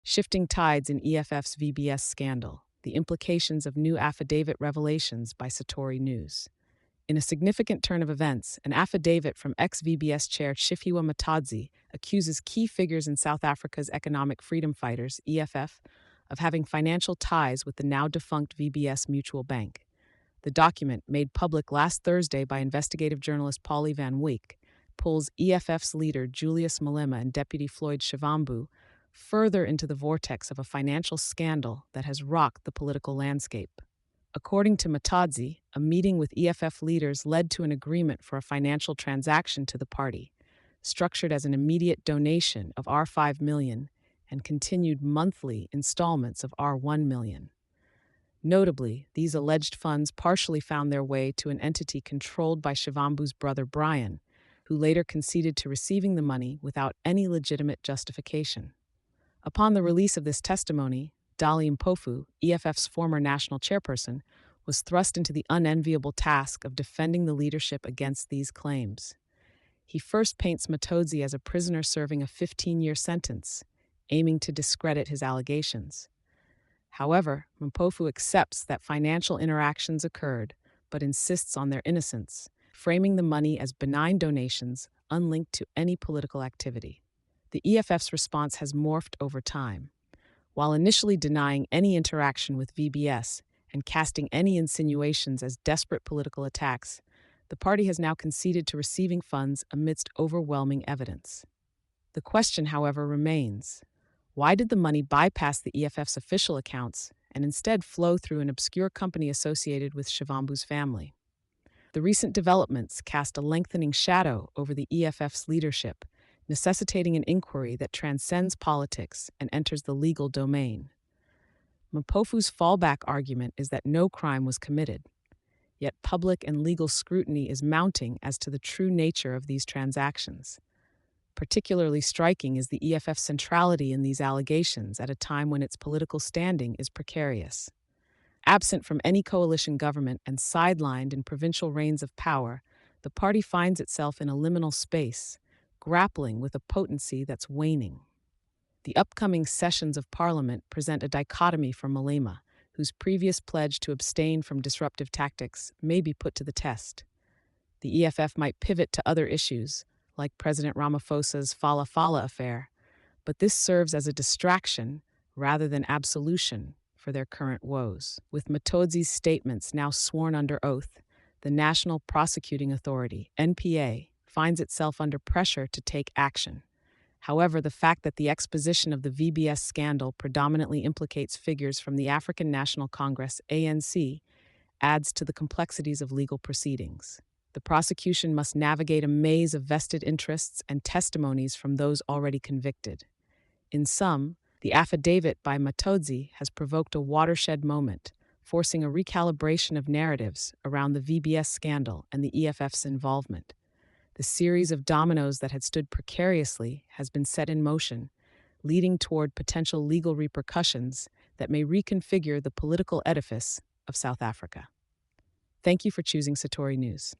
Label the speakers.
Speaker 1: Shifting tides in EFF's VBS scandal, the implications of new affidavit revelations by Satori News. In a significant turn of events, an affidavit from ex-VBS chair Shivambu accuses key figures in South Africa's Economic Freedom Fighters, EFF, of having financial ties with the now-defunct VBS Mutual Bank. The document, made public last Thursday by investigative journalist Pauli pulls EFF's leader Julius Malema and Deputy Floyd Shivambu further into the vortex of a financial scandal that has rocked the political landscape. According to Matadzi, a meeting with EFF leaders led to an agreement for a financial transaction to the party, structured as an immediate donation of R5 million and continued monthly installments of R1 million. Notably, these alleged funds partially found their way to an entity controlled by Shivambu's brother Brian, who later conceded to receiving the money without any legitimate justification. Upon the release of this testimony, Dali Mpofu, EFF's former national chairperson, was thrust into the unenviable task of defending the leadership against these claims. He first paints Matodzi as a prisoner serving a 15-year sentence, aiming to discredit his allegations. However, Mpofu accepts that financial interactions occurred, but insists on their innocence, framing the money as benign donations unlinked to any political activity. The EFF's response has morphed over time. While initially denying any interaction with VBS and casting any insinuations as desperate political attacks, the party has now conceded to receiving funds amidst overwhelming evidence. The question, however, remains: why did the money bypass the EFF's official accounts and instead flow through an obscure company associated with Shivambu's family? The recent developments cast a lengthening shadow over the EFF's leadership, necessitating an inquiry that transcends politics and enters the legal domain. Mpofu's fallback argument is that no crime was committed, yet public and legal scrutiny is mounting as to the true nature of these transactions. Particularly striking is the EFF's centrality in these allegations at a time when its political standing is precarious. Absent from any coalition government and sidelined in provincial reigns of power, the party finds itself in a liminal space, grappling with a potency that's waning. The upcoming sessions of Parliament present a dichotomy for Malema, whose previous pledge to abstain from disruptive tactics may be put to the test. The EFF might pivot to other issues, like President Ramaphosa's Fala Fala affair, but this serves as a distraction rather than absolution for their current woes. With Matodzi's statements now sworn under oath, the National Prosecuting Authority, NPA, finds itself under pressure to take action. However, the fact that the exposition of the VBS scandal predominantly implicates figures from the African National Congress, ANC, adds to the complexities of legal proceedings. The prosecution must navigate a maze of vested interests and testimonies from those already convicted. In sum, the affidavit by Matodzi has provoked a watershed moment, forcing a recalibration of narratives around the VBS scandal and the EFF's involvement. The series of dominoes that had stood precariously has been set in motion, leading toward potential legal repercussions that may reconfigure the political edifice of South Africa. Thank you for choosing Satori News.